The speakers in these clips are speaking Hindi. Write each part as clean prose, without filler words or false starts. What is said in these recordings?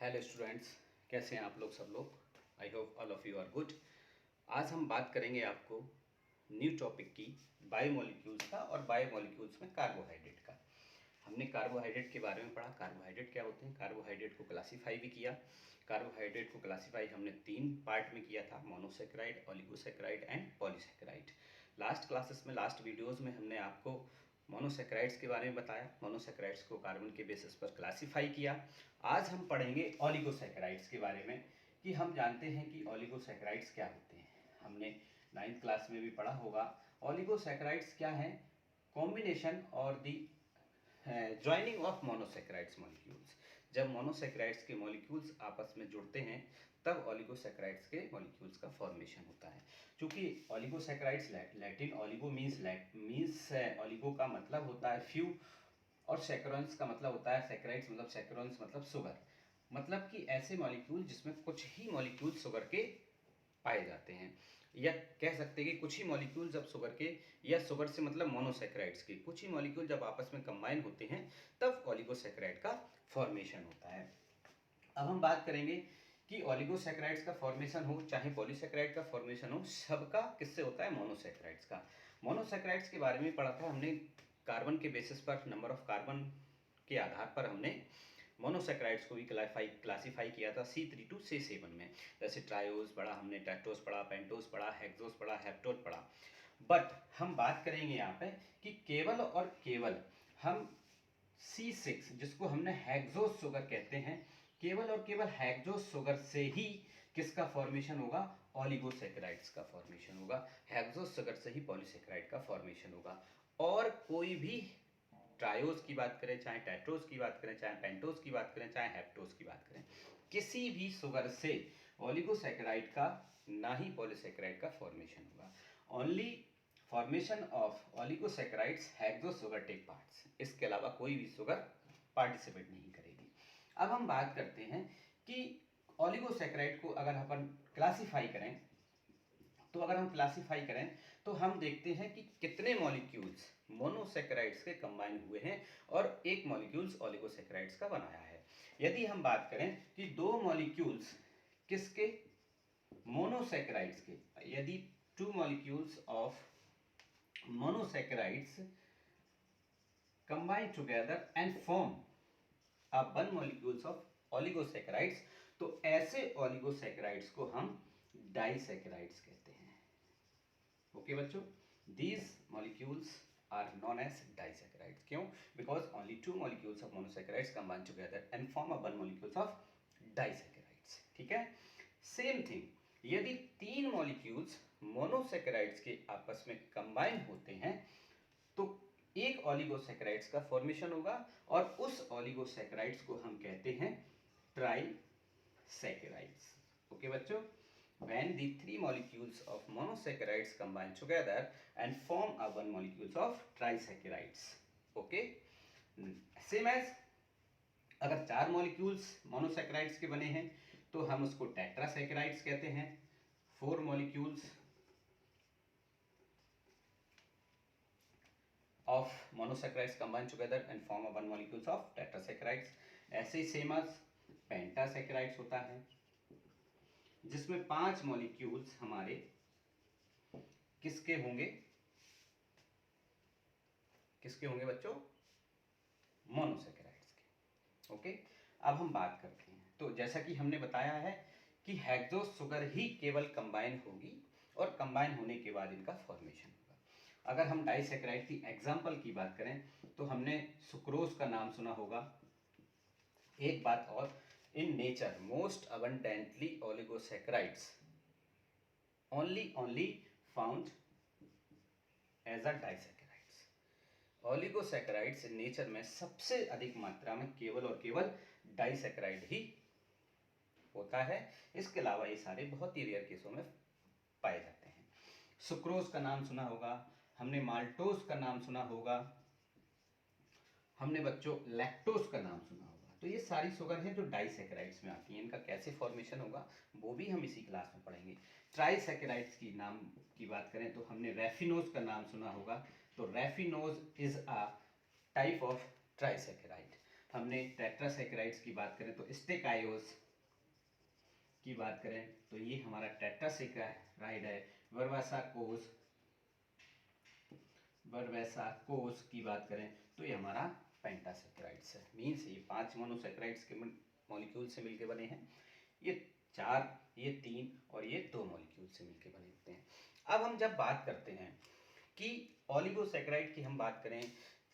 हेलो स्टूडेंट्स, कैसे हैं आप लोग सब लोग। I hope all of you are good. आज हम बात करेंगे आपको न्यू टॉपिक की बायोमोलिक्यूल्स का और बायोमोलिक्यूल्स में कार्बोहाइड्रेट का। हमने कार्बोहाइड्रेट के बारे में पढ़ा, कार्बोहाइड्रेट क्या होते हैं, कार्बोहाइड्रेट को क्लासीफाई भी किया। कार्बोहाइड्रेट को क्लासीफाई हमने 3 पार्ट में किया था, monosaccharide, oligosaccharide and polysaccharide. Last classes में, लास्ट वीडियोज़ में हमने आपको मोनोसेक्राइड्स के बारे में बताया, मोनोसेक्राइड्स को कार्बन के बेसिस पर क्लासीफाई किया। आज हम पढ़ेंगे ओलिगोसेक्राइड्स के बारे में कि हम जानते हैं कि ओलिगोसेक्राइड्स क्या होते हैं। हमने 9th क्लास में भी पढ़ा होगा। ओलिगोसेक्राइड्स क्या है? कॉम्बिनेशन और दी ज्वाइनिंग ऑफ मोनोसेक्राइड्स मॉलिक्यूल्स। जब मोनोसेक्राइड्स के मॉलिक्यूल्स आपस में जुड़ते हैं तब ओलिगोसेक्राइड्स के मॉलिक्यूल्स का फॉर्मेशन होता है। क्योंकि oligosaccharides, Latin oligo means oligo का मतलब होता है फ्यू और सेक्रोन्स का मतलब होता है, सेक्राइड्स मतलब सेक्रोन्स मतलब शुगर, मतलब कि ऐसे मॉलिक्यूल जिसमें कुछ ही मॉलिक्यूल शुगर के पाए जाते हैं, या कह सकते हैं कि कुछ ही मॉलिक्यूल जब शुगर के, या शुगर से मतलब मोनोसेक्राइड्स के कुछ ही मॉलिक्यूल जब आपस में कंबाइन होते हैं तब ओलिगोसेक्राइड का फॉर्मेशन होता है। अब हम बात करेंगे कि ओलिगोसेक्राइड्स का फॉर्मेशन हो चाहे पॉलीसेक्राइड का फॉर्मेशन हो, सबका किससे होता है? मोनोसेक्राइड्स का। मोनोसेक्राइड्स के बारे में पढ़ा था हमने, कार्बन के बेसिस पर, नंबर ऑफ कार्बन के आधार पर हमने मोनोसेक्राइड्स को भी क्लासीफाई किया था C3 to C7 में। जैसे ट्रायोज पढ़ा हमने, टेट्रोज पढ़ा, पेंटोज पढ़ा, हेक्सोज पढ़ा, हेप्टोज पढ़ा। बट हम बात करेंगे यहाँ पे कि केवल और केवल हम C6, जिसको हमने हेक्सोज शुगर कहते हैं, केवल और केवल हेक्सोज शुगर से ही किसका फॉर्मेशन होगा? ओलिगोसेक्राइड्स का फॉर्मेशन होगा। हेक्सोज शुगर से ही पॉलीसेक्राइड का फॉर्मेशन होगा। और कोई भी ट्रायोज की बात करें, चाहे टेट्रोज की बात करें, चाहे पेंटोज की बात करें, चाहे हेप्टोज की बात करें, किसी भी शुगर से ओलिगोसेक्राइड का ना ही पॉलीसेक्राइड का फॉर्मेशन होगा। Only formation of oligosaccharides hexose sugar take parts, इसके अलावा कोई भी शुगर पार्टिसिपेट नहीं करेगी। अब हम बात करते हैं कि ओलिगोसेक्राइड को अगर अपन क्लासीफाई करें, तो अगर हम क्लासीफाई करें तो हम देखते हैं कि कितने मॉलिक्यूल्स मोनोसेक्राइड्स के कंबाइन हुए हैं और एक मॉलिक्यूल्स ओलिगोसेक्राइड्स का बनाया है। यदि हम बात करें कि दो मॉलिक्यूल्स किसके? मोनोसेक्राइड्स के। यदि 2 molecules of monosaccharides combine together and form a 1 molecules of oligosaccharides, तो ऐसे ओलिगोसेक्राइड्स को हम डाइसेक्राइड्स कहते हैं। ओके बच्चों, these molecules are known as disaccharides. क्यों? Because only 2 molecules of monosaccharides combine together and form a 1 molecules of disaccharides. ठीक है। सेम थिंग, यदि 3 मॉलिक्यूल्स मोनोसेक्राइड्स के आपस में कंबाइन होते हैं तो एक ओलिगोसेक्राइड्स का फॉर्मेशन होगा और उस ओलिगोसेक्राइड्स को हम कहते हैं ट्राइसैकेराइड्स। ओके बच्चों, when the 3 molecules of monosaccharides combine together and form a 1 molecules of trisaccharides. Okay, same as अगर 4 मॉलिक्यूल्स मोनोसेक्राइड्स के बने हैं तो हम उसको टेट्रासैकेराइड्स कहते हैं। 4 molecules of monosaccharides combine together and form a 1 molecules of tetrasaccharides. ऐसे ही सेम एज पेंटासैकेराइड्स होता है जिसमें 5 मॉलिक्यूल्स हमारे किसके होंगे? किसके होंगे बच्चों? मोनोसेक्राइड्स के। ओके, अब हम बात करते हैं। तो जैसा कि हमने बताया है कि हेक्सोज शुगर ही केवल कंबाइन होगी और कंबाइन होने के बाद इनका फॉर्मेशन होगा। अगर हम डाइसेक्राइड की एग्जाम्पल की बात करें तो हमने सुक्रोज का नाम सुना होगा। एक बात और, in nature most abundantly oligosaccharides only found as a disaccharides. Oligosaccharides nature में सबसे अधिक मात्रा में केवल और केवल डाइसेक्राइड ही होता है। इसके अलावा ये सारे बहुत ही रेयर केसों में पाए जाते हैं। सुक्रोज का नाम सुना होगा, हमने माल्टोज का नाम सुना होगा, हमने बच्चों लैक्टोज का नाम सुना होगा। तो ये सारी शुगर हैं जो डाइसेक्राइड्स में आती हैं। इनका कैसे फॉर्मेशन होगा वो भी हम इसी क्लास में पढ़ेंगे। ट्राइसेक्राइड्स की नाम की बात करें तो हमने रैफिनोज का नाम सुना होगा। तो raffinose is a type of trisaccharide. हमने टेट्रासैकेराइड्स की बात करें तो स्टेकायोस की बात करें तो ये हमारा टेट्रासैकेराइड है। वर्वासाकोस की बात करें तो ये हमारा पेंटासैकेराइड्स है। मीन्स ये 5 मोनोसैकेराइड्स के मॉलिक्यूल से मिलके बने हैं, ये 4, ये 3 और ये 2 मॉलिक्यूल से मिलके बने होते हैं। अब हम जब बात करते हैं कि ओलिगोसैकेराइड की हम बात करें,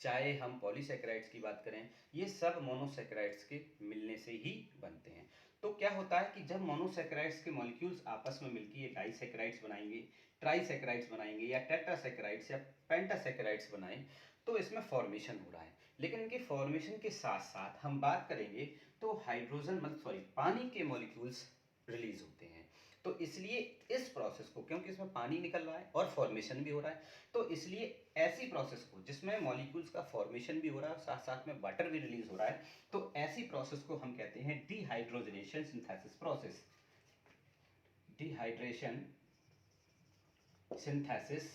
चाहे हम पॉलीसैकेराइड्स की बात करें, ये सब मोनोसैकेराइड्स के मिलने से ही बनते हैं। तो क्या होता है कि जब मोनोसैकेराइड्स के मॉलिक्यूल्स आपस में मिलकर ये डाइसैकेराइड्स बनाएंगे, ट्राइसैकेराइड्स बनाएंगे या टेट्रासैकेराइड्स या पेंटासैकेराइड्स बनाएं, तो इसमें फॉर्मेशन हो रहा है। लेकिन इनके फॉर्मेशन के साथ साथ हम बात करेंगे तो हाइड्रोजन मतलब सॉरी पानी के मॉलिक्यूल्स रिलीज होते हैं। तो इसलिए इस प्रोसेस को, क्योंकि इसमें पानी निकल रहा है और फॉर्मेशन भी हो रहा है, तो इसलिए ऐसी प्रोसेस को जिसमें मॉलिक्यूल्स का फॉर्मेशन भी हो रहा है और साथ साथ में वाटर भी रिलीज हो रहा है, तो ऐसी प्रोसेस को हम कहते हैं dehydrogenation synthesis process. Dehydration synthesis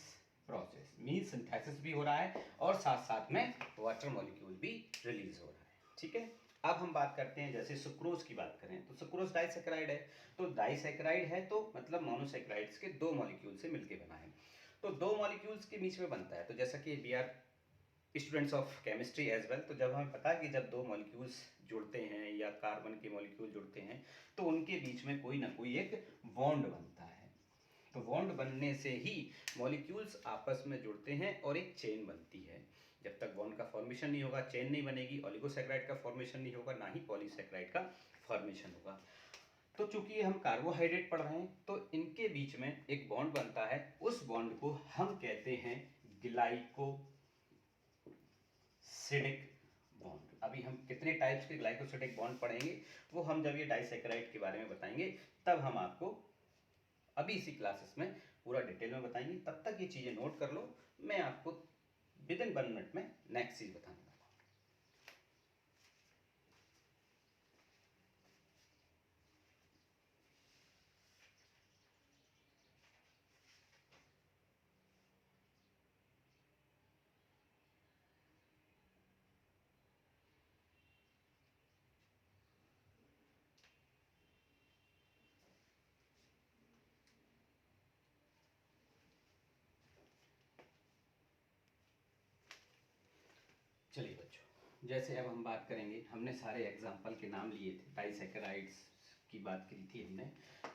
process means synthesis भी हो रहा है और साथ साथ में वाटर मॉलिक्यूल भी रिलीज हो रहा है। ठीक है, अब हम बात करते हैं जैसे सुक्रोज की बात करें तो सुक्रोज डाइसैकेराइड है। तो डाइसैकेराइड है तो मतलब मोनोसैकेराइड्स के 2 मॉलिक्यूल से मिलके बना है। तो 2 मॉलिक्यूल्स के बीच में बनता है। तो जैसा कि we are students of chemistry as well, तो जब हमें पता है कि जब 2 मॉलिक्यूल्स जुड़ते हैं या कार्बन के मॉलिक्यूल जुड़ते हैं तो उनके बीच में कोई ना कोई एक बॉन्ड बनता है। तो बॉन्ड बनने से ही मॉलिक्यूल्स आपस में जुड़ते हैं और एक चेन बनती है। जब तक बॉन्ड का फॉर्मेशन नहीं होगा, चेन नहीं बनेगी, ओलिगोसैकेराइड का फॉर्मेशन नहीं होगा, ना ही पॉलीसैकेराइड का फॉर्मेशन होगा। तो चूंकि हम कार्बोहाइड्रेट पढ़ रहे हैं तो इनके बीच में एक बॉन्ड बनता है, उस बॉन्ड को हम कहते हैं ग्लाइकोसिडिक बॉन्ड। अभी हम कितने टाइप्स के ग्लाइकोसिडिक बॉन्ड पढ़ेंगे वो हम जब ये डाइसैकेराइड के बारे में बताएंगे तब हम आपको अभी इसी क्लासेस में पूरा डिटेल में बताएंगे। तब तक ये चीज़ें नोट कर लो, मैं आपको विद इन 1 मिनट में नेक्स्ट चीज़ बताने वाला हूँ। चलिए बच्चों, जैसे अब हम बात करेंगे, हमने सारे एग्जाम्पल के नाम लिए थे, डाइसैकेराइड्स की बात की थी हमने।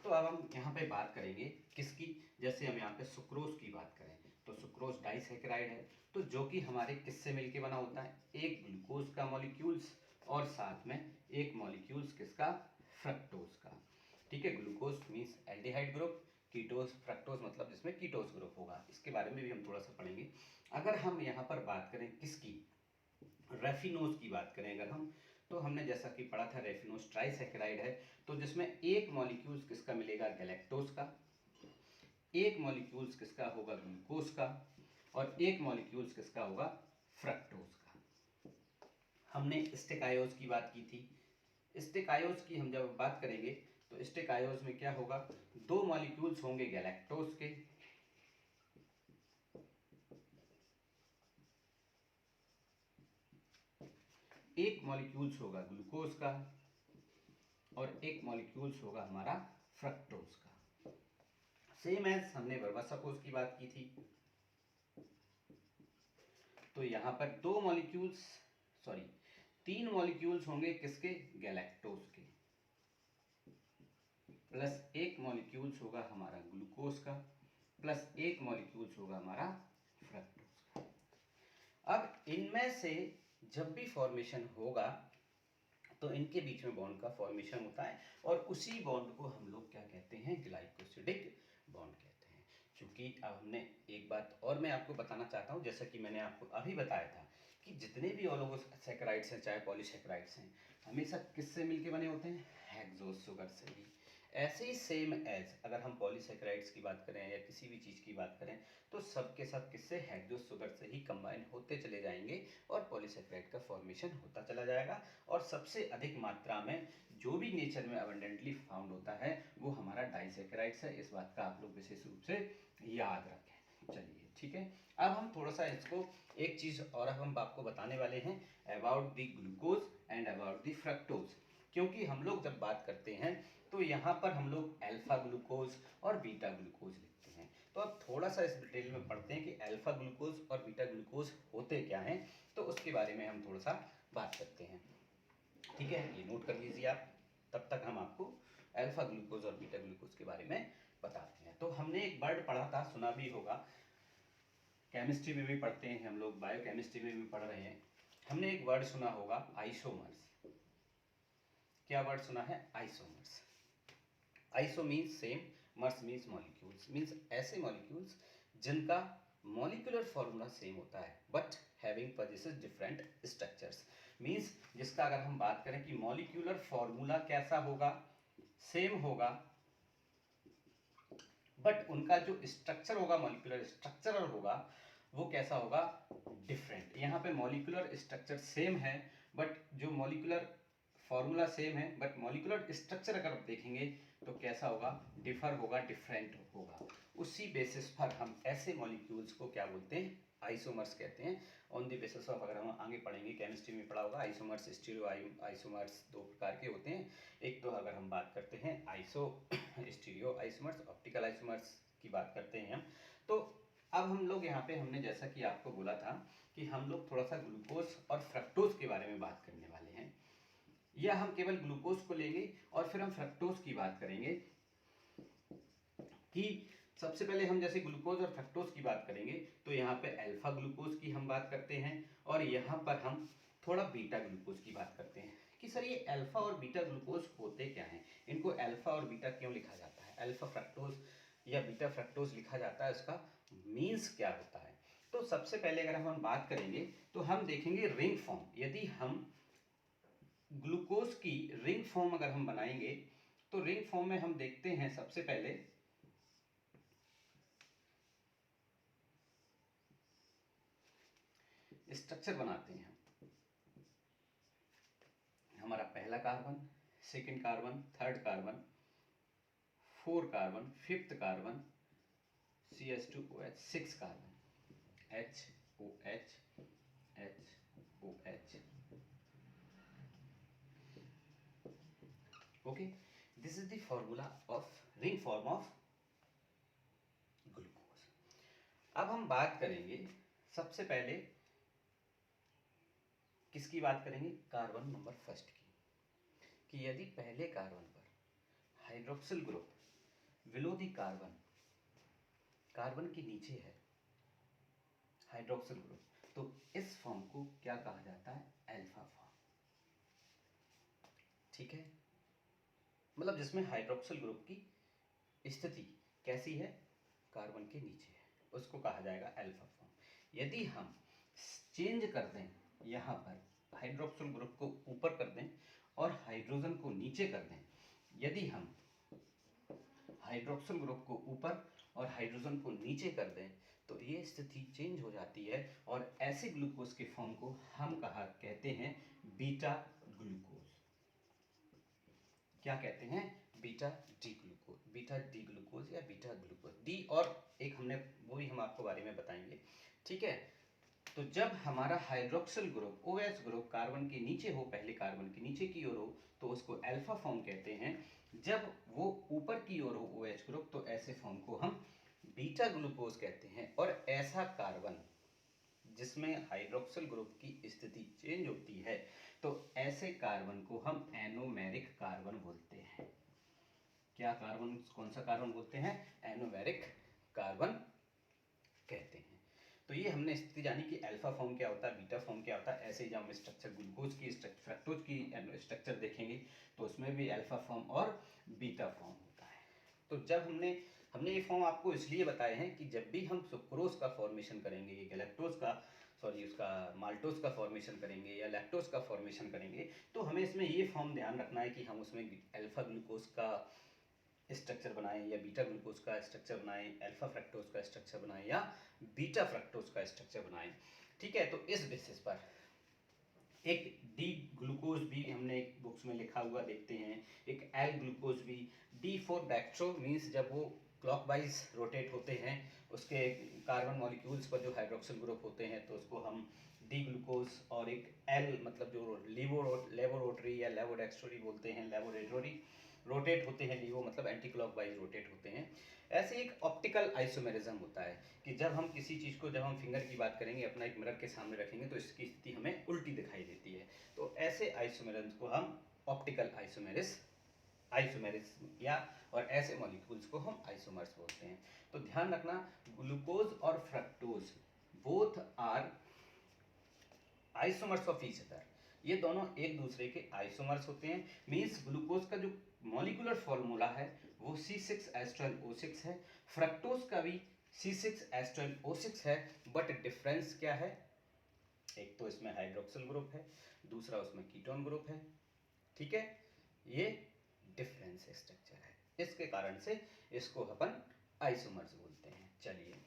तो अब हम यहाँ पे बात करेंगे किसकी, जैसे हम यहाँ पे सुक्रोज की बात करें तो सुक्रोज डाइसैकेराइड है। तो जो कि हमारे किससे मिलके बना होता है, एक ग्लूकोज का मॉलिक्यूल्स और साथ में एक मॉलिक्यूल्स किसका, फ्रक्टोज का। ठीक है, glucose means aldehyde group, कीटोज fructose मतलब जिसमें कीटोज ग्रुप होगा। इसके बारे में भी हम थोड़ा सा पढ़ेंगे। अगर हम यहाँ पर बात करें किसकी, रेफिनोज की बात करें अगर हम, तो हमने जैसा कि पढ़ा था रेफिनोज ट्राइसैकेराइड है। तो जिसमें एक मॉलिक्यूल्स किसका मिलेगा, गैलेक्टोज का, एक मॉलिक्यूल्स किसका होगा, ग्लूकोज का, और एक मॉलिक्यूल्स किसका होगा, फ्रक्टोज का। हमने स्टेकायोज की बात की थी। स्टेकायोज की हम जब बात करेंगे तो स्टेकायोज में क्या होगा, 2 मॉलिक्यूल्स होंगे गैलेक्टोज के, एक मॉलिक्यूल्स होगा ग्लूकोज का और एक मॉलिक्यूल्स होगा हमारा फ्रक्टोज का। सेम एज हमने वर्वासाकोज की बात की थी। तो यहां पर 2 मॉलिक्यूल्स सॉरी 3 मॉलिक्यूल्स होंगे किसके, गैलेक्टोज के, प्लस एक मॉलिक्यूल्स होगा हमारा ग्लूकोज का, प्लस एक मॉलिक्यूल्स होगा हमारा फ्रक्टोज का। अब इनमें से जब भी फॉर्मेशन होगा तो इनके बीच में बॉन्ड का फॉर्मेशन होता है और उसी बॉन्ड को हम लोग क्या कहते हैं, ग्लाइकोसिडिक बॉन्ड कहते हैं। क्योंकि अब हमने एक बात और मैं आपको बताना चाहता हूँ, जैसा कि मैंने आपको अभी बताया था कि जितने भी ओलिगोसैकेराइड्स हैं चाहे पॉलीसैकेराइड्स हैं, हमेशा किससे मिलके बने होते हैं, हेक्सोज शुगर से ही। ऐसे ही सेम एज अगर हम पॉलीसैकेराइड्स की बात करें या किसी भी चीज़ की बात करें तो सबके सब किससे, हेक्सोज शुगर से ही कंबाइन होते चले जाएंगे और पॉलीसैकेराइड का फॉर्मेशन होता चला जाएगा। और सबसे अधिक मात्रा में जो भी नेचर में अबंडेंटली फाउंड होता है वो हमारा डाइसैकेराइड्स है। इस बात का आप लोग विशेष रूप से याद रखें। चलिए ठीक है, अब हम थोड़ा सा इसको एक चीज़ और हम आपको बताने वाले हैं about the glucose and about the fructose, क्योंकि हम लोग जब बात करते हैं तो यहाँ पर हम लोग अल्फा ग्लूकोज और बीटा ग्लूकोज लिखते हैं। तो अब थोड़ा सा इस डिटेल में पढ़ते हैं कि अल्फा ग्लूकोज और बीटा ग्लूकोज होते क्या हैं, तो उसके बारे में हम थोड़ा सा बात करते हैं। ठीक है, ये नोट कर लीजिए आप, तब तक हम आपको अल्फा ग्लूकोज और बीटा ग्लूकोज के बारे में बताते हैं। तो हमने एक वर्ड पढ़ा था, सुना भी होगा, केमिस्ट्री में भी पढ़ते हैं हम लोग, बायोकेमिस्ट्री में भी पढ़ रहे हैं, हमने एक वर्ड सुना होगा आइसोमर्स। क्या वर्ड सुना है? आइसोमर्स। आइसो मीन्स सेम, मर्स मीन्स मॉलिक्यूल्स, मीन्स ऐसे मॉलिक्यूल्स जिनका मॉलिक्यूलर फॉर्मूला सेम होता है but having possesses different structures. Means जिसका अगर हम बात करें कि मॉलिक्यूलर फॉर्मूला कैसा होगा, सेम होगा, बट उनका जो स्ट्रक्चर होगा, मॉलिक्यूलर स्ट्रक्चर होगा, वो कैसा होगा? डिफरेंट। यहाँ पे मॉलिक्यूलर स्ट्रक्चर सेम है बट जो मॉलिक्यूलर फॉर्मूला सेम है बट मॉलिक्यूलर स्ट्रक्चर अगर आप देखेंगे तो कैसा होगा? डिफर होगा, डिफरेंट होगा। उसी बेसिस पर हम ऐसे मॉलिक्यूल्स को क्या बोलते हैं? आइसोमर्स कहते हैं। ऑन द बेसिस ऑफ, अगर हम आगे पढ़ेंगे, केमिस्ट्री में पढ़ा होगा, आइसोमर्स, स्टीरियो आइसोमर्स दो प्रकार के होते हैं। एक तो अगर हम बात करते हैं iso stereo isomers, optical isomers की बात करते हैं हम। तो अब हम लोग यहाँ पे, हमने जैसा कि आपको बोला था कि हम लोग थोड़ा सा ग्लूकोज और फ्रक्टोज के बारे में बात करने वाले हैं, या हम केवल ग्लूकोज को लेंगे और फिर हम फ्रक्टोज की बात करेंगे। कि सबसे पहले हम जैसे ग्लूकोज और फ्रक्टोज की बात करेंगे तो यहाँ पे अल्फा ग्लूकोज की हम बात करते हैं और यहाँ पर हम थोड़ा बीटा ग्लूकोज की बात करते हैं कि सर ये अल्फा और बीटा ग्लूकोज होते क्या हैं, इनको अल्फा और बीटा क्यों लिखा जाता है, अल्फा फ्रक्टोज या बीटा फ्रक्टोज लिखा जाता है, उसका मीन्स क्या होता है। तो सबसे पहले अगर हम बात करेंगे तो हम देखेंगे रिंग फॉर्म। यदि हम ग्लूकोज की रिंग फॉर्म अगर हम बनाएंगे तो रिंग फॉर्म में हम देखते हैं सबसे पहले स्ट्रक्चर बनाते हैं। हमारा पहला carbon, second carbon, third carbon, 4 carbon, fifth carbon, CH2OH, 6 carbon, HOH, HOH। Okay, this is the formula of ring form of glucose. अब हम बात करेंगे सबसे पहले किसकी बात करेंगे? कार्बन नंबर फर्स्ट की, कि यदि पहले कार्बन पर hydroxyl group below the carbon, carbon के नीचे है हाइड्रोक्सिल ग्रुप, तो इस फॉर्म को क्या कहा जाता है? Alpha form. ठीक है, मतलब जिसमें हाइड्रोक्सिल ग्रुप की स्थिति कैसी है? कार्बन के नीचे है, उसको कहा जाएगा अल्फा फॉर्म। यदि हम चेंज कर दें, यहाँ पर हाइड्रोक्सिल ग्रुप को ऊपर कर दें और हाइड्रोजन को नीचे कर दें, यदि हम हाइड्रोक्सिल ग्रुप को ऊपर और हाइड्रोजन को नीचे कर दें तो ये स्थिति चेंज हो जाती है और ऐसे ग्लूकोज के फॉर्म को हम कहते हैं बीटा ग्लूकोज। क्या कहते हैं? Beta D glucose, beta D glucose या बीटा ग्लूकोज। डी और एक हमने वो भी हम आपको बारे में बताएंगे। ठीक है, तो जब हमारा hydroxyl group OH group carbon के नीचे हो, पहले कार्बन के नीचे की ओर हो, तो उसको अल्फा फॉर्म कहते हैं। जब वो ऊपर की ओर हो OH ग्रुप, तो ऐसे फॉर्म को हम बीटा ग्लूकोज कहते हैं। और ऐसा कार्बन जिसमें हाइड्रोक्सिल ग्रुप की स्थिति चेंज होती है, तो ऐसे कार्बन को हम एनोमेरिक कार्बन बोलते हैं। क्या कार्बन, कौन सा कार्बन बोलते हैं? एनोमेरिक कार्बन कहते हैं। तो ये हमने स्थिति जानी कि अल्फा फॉर्म क्या होता है, बीटा फॉर्म क्या होता है। ऐसे ही जब हम स्ट्रक्चर ग्लूकोज की, फ्रक्टोज की स्ट्रक्चर देखेंगे तो उसमें भी अल्फा फॉर्म और बीटा फॉर्म होता है। तो जब हमने ये फॉर्म आपको इसलिए बताए हैं कि जब भी हम सुक्रोज का फॉर्मेशन करेंगे, गैलेक्टोज का, सॉरी उसका माल्टोज का फॉर्मेशन करेंगे या लैक्टोज का फॉर्मेशन करेंगे, तो हमें इसमें ये फॉर्म ध्यान रखना है कि हम उसमें अल्फा ग्लूकोज का स्ट्रक्चर बनाएं या बीटा ग्लूकोज का स्ट्रक्चर बनाएं, अल्फा फ्रक्टोज का स्ट्रक्चर बनाएं या बीटा फ्रक्टोज का स्ट्रक्चर बनाएं। ठीक है, तो इस बेसिस पर एक डी ग्लूकोज भी हमने एक बुक्स में लिखा हुआ देखते हैं, एक एल ग्लूकोज भी। डी फॉर डेक्स्ट्रो मीन्स जब वो क्लॉकवाइज रोटेट होते हैं, उसके कार्बन मॉलिक्यूल्स पर जो हाइड्रोक्सिल ग्रुप होते हैं तो उसको हम डी ग्लूकोज, और एक एल मतलब जो लेवोरोटरी या लेवोडेक्स्ट्रोरी बोलते हैं, लेवोरेटरी रोटेट होते हैं, लीवो मतलब एंटी क्लॉकवाइज रोटेट होते हैं। ऐसे एक ऑप्टिकल आइसोमेरिज्म होता है कि जब हम किसी चीज़ को, जब हम फिंगर की बात करेंगे, अपना एक मिरर के सामने रखेंगे तो इसकी स्थिति हमें उल्टी दिखाई देती है। तो ऐसे आइसोमेरिज्म को हम ऑप्टिकल आइसोमेरिज्म या और ऐसे मॉलिक्यूल्स को हम आइसोमर्स बोलते हैं। तो ध्यान रखना, ग्लूकोज और fructose both are isomers of each other, ये दोनों एक दूसरे के आइसोमर्स होते हैं। मींस ग्लूकोज का जो मॉलिक्यूलर फॉर्मूला है वो C6H12O6 है, फ्रक्टोज का भी C6H12O6 है, बट डिफरेंस क्या है, एक तो इसमें हाइड्रोक्सिल ग्रुप है, दूसरा उसमें कीटोन ग्रुप है। ठीक है, ये डिफरेंस स्ट्रक्चर है, इसके कारण से इसको अपन आइसोमर्स बोलते हैं। चलिए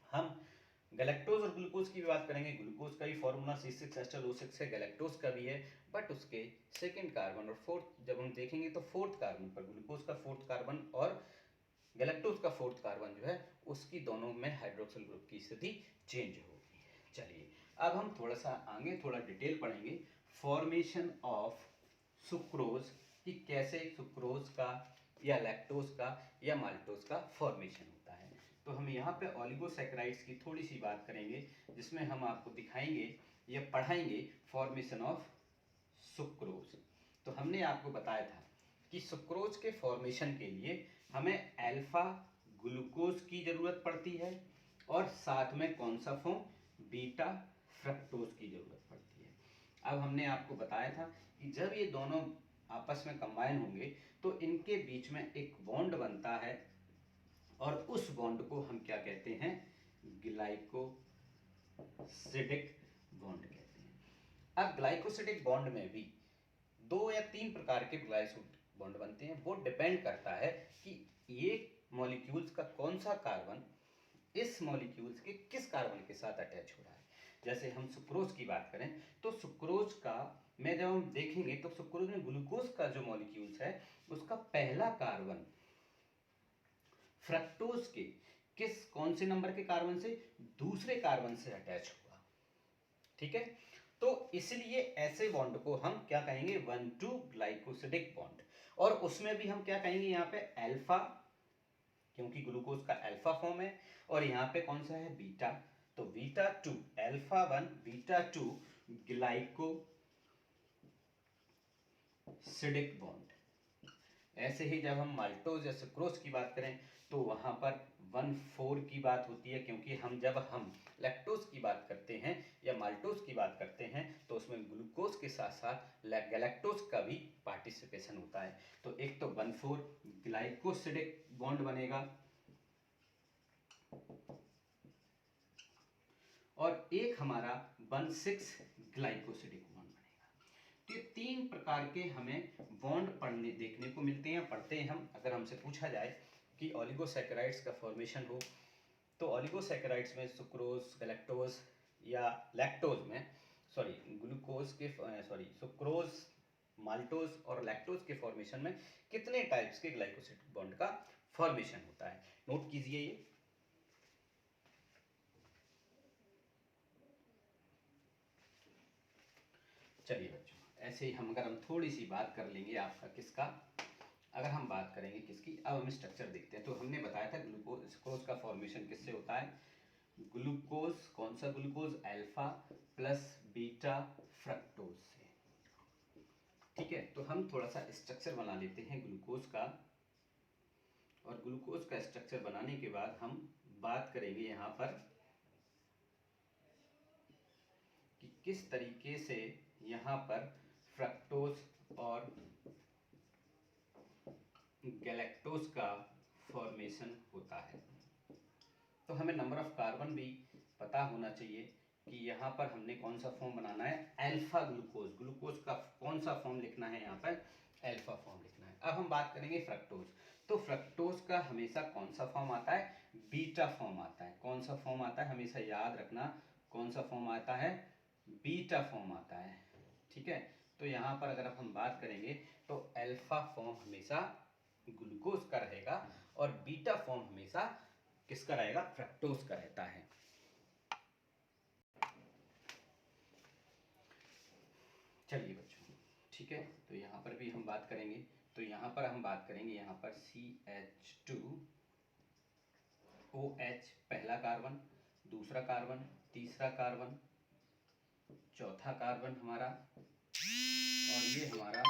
हम गैलेक्टोज और ग्लूकोज की भी बात करेंगे। ग्लूकोज का भी फॉर्मूला C6H12O6 है, गैलेक्टोज का भी है, बट उसके सेकेंड कार्बन और फोर्थ जब हम देखेंगे तो फोर्थ कार्बन पर ग्लूकोज का फोर्थ कार्बन और गैलेक्टोज का फोर्थ कार्बन जो है उसकी दोनों में हाइड्रोक्सिल ग्रुप की स्थिति चेंज होगी। चलिए अब हम थोड़ा सा आगे थोड़ा डिटेल पढ़ेंगे फॉर्मेशन ऑफ सुक्रोज, कि कैसे सुक्रोज का या लैक्टोज का या माल्टोज का फॉर्मेशन होता है। तो हम यहाँ पे ओलिगोसैकेराइड्स की थोड़ी सी बात करेंगे, जिसमें हम आपको दिखाएंगे या पढ़ाएंगे फॉर्मेशन ऑफ सुक्रोज। तो हमने आपको बताया था कि सुक्रोज के फॉर्मेशन के लिए हमें अल्फा ग्लूकोज की जरूरत पड़ती है और साथ में कौन सा फॉर्म, बीटा फ्रक्टोज की जरूरत पड़ती है। अब हमने आपको बताया था कि जब ये दोनों आपस में कंबाइन होंगे तो इनके बीच में एक बॉन्ड बनता है और उस बॉन्ड को हम क्या कहते हैं, ग्लाइकोसिडिक बॉन्ड कहते हैं। अब ग्लाइकोसिडिक बॉन्ड में भी 2 या 3 प्रकार के ग्लाइकोसिडिक बॉन्ड बनते हैं, वो डिपेंड करता है कि ये मॉलिक्यूल्स का कौन सा कार्बन इस मॉलिक्यूल्स के किस कार्बन के साथ अटैच हो रहा है। जैसे हम सुक्रोज की बात करें तो सुक्रोज का में जब हम देखेंगे तो सुक्रोज में ग्लूकोज का जो मॉलिक्यूल्स है उसका पहला कार्बन फ्रक्टोज के कौन से नंबर के कार्बन से, दूसरे कार्बन से अटैच होगा। ठीक है, तो इसलिए ऐसे बॉन्ड को हम क्या कहेंगे, 1,2 ग्लाइकोसिडिक बॉन्ड। और उसमें भी हम क्या कहेंगे यहाँ पे अल्फा, क्योंकि ग्लूकोज का अल्फा फॉर्म है, और यहाँ पे कौन सा है, बीटा। तो beta 2 alpha 1 beta 2 glycosidic bond. ऐसे ही जब हम माल्टोज या सुक्रोज की बात करें तो वहां पर 1,4 की बात होती है, क्योंकि जब हम लैक्टोज की बात करते हैं या माल्टोज की बात करते हैं तो उसमें ग्लूकोज के साथ साथ गैलेक्टोज का भी पार्टिसिपेशन होता है। तो एक तो 1,4 ग्लाइकोसिडिक बॉन्ड बनेगा और एक हमारा 1,6 ग्लाइकोसिडिक बॉन्ड बनेगा। तो ये 3 प्रकार के हमें बॉन्ड पढ़ने देखने को मिलते हैं, पढ़ते हैं हम। अगर हमसे पूछा जाए कि ओलिगोसैकेराइड्स का फॉर्मेशन हो तो ओलिगोसैकेराइड्स में सुक्रोज, गैलेक्टोज या लैक्टोज में सुक्रोज, माल्टोज और लैक्टोज के फॉर्मेशन में कितने टाइप्स के ग्लाइकोसिडिक बॉन्ड का फॉर्मेशन होता है, नोट कीजिए ये। चलिए बच्चों, ऐसे ही हम थोड़ी सी बात कर लेंगे आपका किसका, अगर हम बात करेंगे किसकी, अब हम स्ट्रक्चर देखते हैं। तो हमने बताया था ग्लूकोज का फॉर्मेशन किससे होता है, ग्लूकोज, कौन सा glucose, alpha plus beta fructose से। ठीक है, तो हम थोड़ा सा स्ट्रक्चर बना लेते हैं ग्लूकोज का, और ग्लूकोज का स्ट्रक्चर बनाने के बाद हम बात करेंगे यहाँ पर कि किस तरीके से यहाँ पर फ्रक्टोज और गैलेक्टोज का फॉर्मेशन होता है। तो हमें नंबर ऑफ कार्बन भी पता होना चाहिए कि यहाँ पर हमने कौन सा फॉर्म बनाना है, अल्फा ग्लूकोज। ग्लूकोज का कौन सा फॉर्म लिखना है, यहाँ पर अल्फा फॉर्म लिखना है। अब हम बात करेंगे फ्रक्टोज। तो फ्रक्टोज का हमेशा कौन सा फॉर्म आता है, बीटा फॉर्म आता है। कौन सा फॉर्म आता है, हमेशा याद रखना, कौन सा फॉर्म आता है, बीटा फॉर्म आता है। ठीक है, तो यहाँ पर अगर हम बात करेंगे तो अल्फा फॉर्म हमेशा ग्लूकोज का रहेगा और बीटा फॉर्म हमेशा किसका रहेगा, फ्रक्टोज का रहता है। चलिए बच्चों, ठीक है, तो यहाँ पर भी हम बात करेंगे। तो यहाँ पर हम बात करेंगे, यहाँ पर CH2OH पहला कार्बन, दूसरा कार्बन, तीसरा कार्बन, चौथा कार्बन हमारा, और ये हमारा